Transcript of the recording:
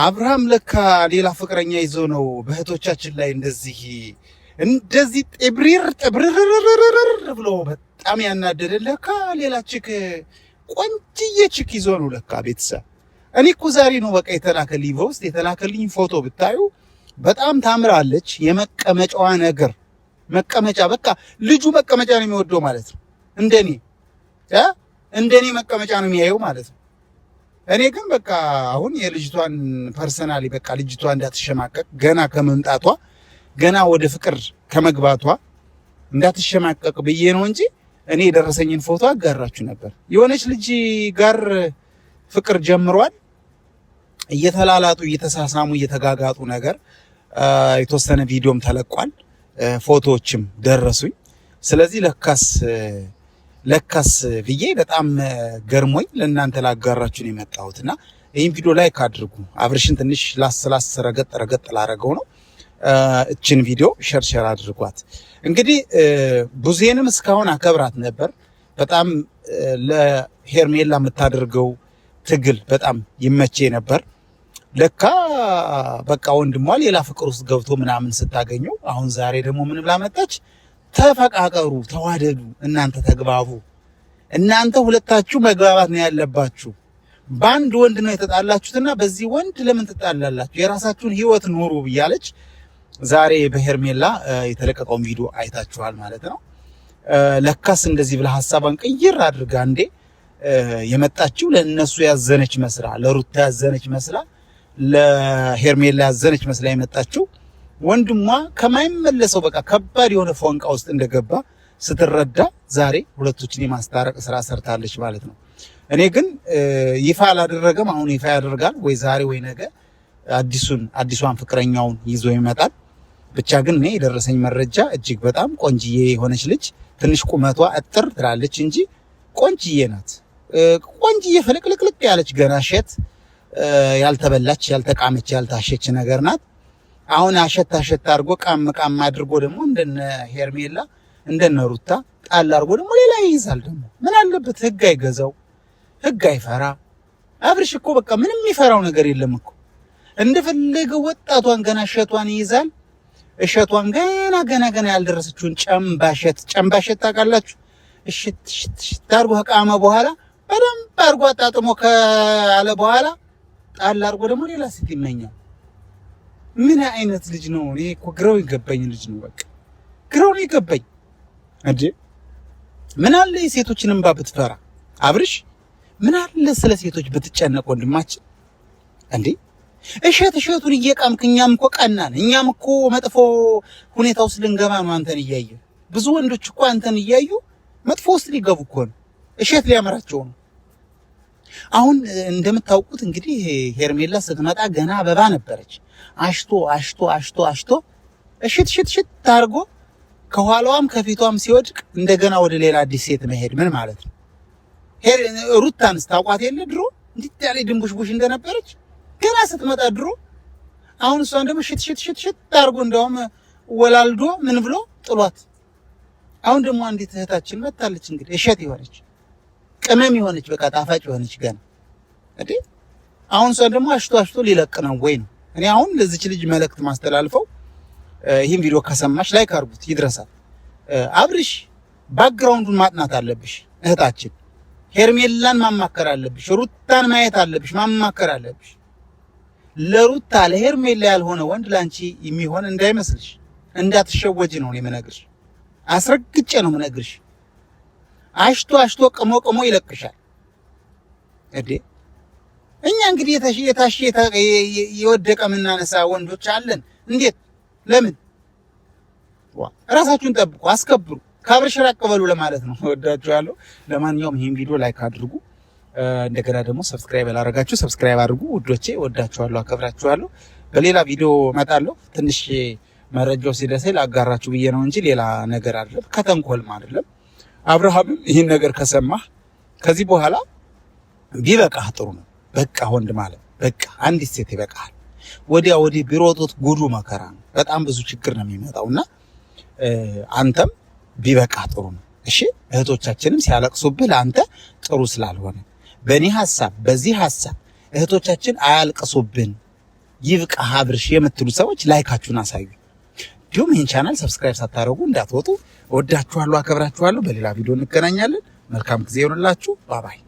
አብርሃም ለካ ሌላ ፍቅረኛ ይዞ ነው በእህቶቻችን ላይ እንደዚህ ጥብርር ብሎ በጣም ያናደደ። ለካ ሌላ ችክ ቆንጅዬ ችክ ይዞ ነው ለካ። ቤተሰብ እኔ እኮ ዛሬ ነው በቃ የተላከልኝ በውስጥ የተላከልኝ ፎቶ ብታዩ በጣም ታምራለች። የመቀመጫዋ ነገር መቀመጫ በቃ ልጁ መቀመጫ ነው የሚወደው ማለት ነው። እንደኔ መቀመጫ ነው የሚያየው ማለት ነው። እኔ ግን በቃ አሁን የልጅቷን ፐርሰናሊ በቃ ልጅቷ እንዳትሸማቀቅ ገና ከመምጣቷ ገና ወደ ፍቅር ከመግባቷ እንዳትሸማቀቅ ብዬ ነው እንጂ እኔ የደረሰኝን ፎቶ አጋራችሁ ነበር። የሆነች ልጅ ጋር ፍቅር ጀምሯል። እየተላላጡ እየተሳሳሙ እየተጋጋጡ ነገር የተወሰነ ቪዲዮም ተለቋል፣ ፎቶዎችም ደረሱኝ። ስለዚህ ለካስ ብዬ በጣም ገርሞኝ ለእናንተ ላጋራችሁ ነው የመጣሁትና ይህን ቪዲዮ ላይክ አድርጉ። አብርሽን ትንሽ ላስ ረገጥ ላረገው ነው። እችን ቪዲዮ ሸር አድርጓት። እንግዲህ ቡዜንም እስካሁን አከብራት ነበር። በጣም ለሄርሜላ የምታደርገው ትግል በጣም ይመቼ ነበር። ለካ በቃ ወንድሟ ሌላ ፍቅር ውስጥ ገብቶ ምናምን ስታገኘው አሁን ዛሬ ደግሞ ምን ብላ መጣች? ተፈቃቀሩ፣ ተዋደዱ፣ እናንተ ተግባቡ፣ እናንተ ሁለታችሁ መግባባት ነው ያለባችሁ። በአንድ ወንድ ነው የተጣላችሁትና በዚህ ወንድ ለምን ትጣላላችሁ? የራሳችሁን ህይወት ኑሩ ብያለች። ዛሬ በሄርሜላ የተለቀቀውን ቪዲዮ አይታችኋል ማለት ነው። ለካስ እንደዚህ ብላ ሐሳቧን ቀይር አድርጋ እንዴ የመጣችው ለነሱ ያዘነች መስላ፣ ለሩታ ያዘነች መስላ፣ ለሄርሜላ ያዘነች መስላ የመጣችው ወንድሟ ከማይመለሰው በቃ ከባድ የሆነ ፎንቃ ውስጥ እንደገባ ስትረዳ ዛሬ ሁለቶችን የማስታረቅ ስራ ሰርታለች ማለት ነው። እኔ ግን ይፋ አላደረገም። አሁን ይፋ ያደርጋል ወይ ዛሬ ወይ ነገ አዲሷን ፍቅረኛውን ይዞ ይመጣል። ብቻ ግን እኔ የደረሰኝ መረጃ እጅግ በጣም ቆንጅዬ የሆነች ልጅ፣ ትንሽ ቁመቷ አጥር ትላለች እንጂ ቆንጅዬ ናት። ቆንጅዬ ፍልቅልቅልቅ ያለች ገና ሸት ያልተበላች ያልተቃመች ያልታሸች ነገር ናት። አሁን አሸት አድርጎ ቃም አድርጎ ደግሞ እንደነ ሄርሜላ እንደነ ሩታ ጣል አድርጎ ደግሞ ሌላ ይይዛል። ደግሞ ምን አለበት? ህግ አይገዛው፣ ህግ አይፈራ። አብርሽ እኮ በቃ ምንም የሚፈራው ነገር የለም እኮ። እንደፈለገ ወጣቷን ገና እሸቷን ይይዛል። እሸቷን ገና ያልደረሰችውን ጨምባሸት ታውቃላችሁ? እሽት አድርጎ ከቃመ በኋላ በደንብ አድርጎ አጣጥሞ ካለ በኋላ ጣል አድርጎ ደግሞ ሌላ ሴት ይመኛል። ምን አይነት ልጅ ነው? እኔ እኮ ግራው ይገባኝ ልጅ ነው። በቃ ግራው ይገባኝ እንዴ! ምን አለ የሴቶችን እንባ ብትፈራ አብርሽ፣ ምን አለ ስለ ሴቶች ብትጨነቅ ወንድማችን እንዴ! እሸቱን እየቃምክ እኛም እኮ ቀናን። እኛም እኮ መጥፎ ሁኔታ ውስጥ ልንገባ ነው አንተን እያየ። ብዙ ወንዶች እኮ አንተን እያዩ መጥፎ ውስጥ ሊገቡ እኮ ነው። እሸት ሊያመራቸው ነው። አሁን እንደምታውቁት እንግዲህ ሄርሜላ ስትመጣ ገና አበባ ነበረች። አሽቶ እሽት ታርጎ ከኋላዋም ከፊቷም ሲወድቅ እንደገና ወደ ሌላ አዲስ ሴት መሄድ ምን ማለት ነው? ሩታንስ ታውቋት የለ ድሮ እንዴት ያለ ድንቡሽቡሽ እንደነበረች ገና ስትመጣ ድሮ። አሁን እሷን ደግሞ ሽት ታርጎ እንደውም ወላልዶ ምን ብሎ ጥሏት። አሁን ደግሞ አንዲት እህታችን መጣለች እንግዲህ እሸት የሆነች ቅመም የሆነች በቃ ጣፋጭ የሆነች ገና እንዴ። አሁን እሷን ደግሞ አሽቶ ሊለቅ ነው ወይ ነው? እኔ አሁን ለዚች ልጅ መልእክት ማስተላልፈው ይህን ቪዲዮ ከሰማሽ ላይክ አድርጉት ይድረሳል። አብርሽ ባክግራውንዱን ማጥናት አለብሽ እህታችን። ሄርሜላን ማማከር አለብሽ። ሩታን ማየት አለብሽ፣ ማማከር አለብሽ። ለሩታ ለሄርሜላ ያልሆነ ወንድ ላንቺ የሚሆን እንዳይመስልሽ፣ እንዳትሸወጂ ነው የምነግርሽ። አስረግጬ ነው የምነግርሽ። አሽቶ ቅሞ ይለቅሻል እንዴ። እኛ እንግዲህ የታሽ የወደቀ የምናነሳ ወንዶች አለን። እንዴት? ለምን? ራሳችሁን ጠብቁ፣ አስከብሩ፣ ከአብርሽ ራቅ በሉ ለማለት ነው። ወዳችኋለሁ። ለማንኛውም ይሄን ቪዲዮ ላይክ አድርጉ። እንደገና ደግሞ ሰብስክራይብ ያላረጋችሁ ሰብስክራይብ አድርጉ። ውዶቼ ወዳችኋለሁ፣ አከብራችኋለሁ። በሌላ ቪዲዮ እመጣለሁ። ትንሽ መረጃው ሲደርሰኝ ላጋራችሁ ብዬ ነው እንጂ ሌላ ነገር አይደለም፣ ከተንኮልም አይደለም። አብርሃምም ይህን ነገር ከሰማህ ከዚህ በኋላ ቢበቃህ ጥሩ ነው። በቃ ወንድ ማለት በቃ አንዲት ሴት ይበቃሃል። ወዲያ ወዲህ ቢሮጡት ጉዱ መከራ ነው። በጣም ብዙ ችግር ነው የሚመጣውና አንተም ቢበቃህ ጥሩ ነው። እሺ እህቶቻችንም ሲያለቅሱብህ ለአንተ ጥሩ ስላልሆነ በእኔ ሐሳብ በዚህ ሐሳብ እህቶቻችን አያልቅሱብን። ይብቃ አብርሽ የምትሉ ሰዎች ላይካችሁን አሳዩ። እንዲሁም ይህን ቻናል ሰብስክራይብ ሳታደርጉ እንዳትወጡ። ወዳችኋለሁ፣ አከብራችኋለሁ። በሌላ ቪዲዮ እንገናኛለን። መልካም ጊዜ ይሁንላችሁ። ባባይ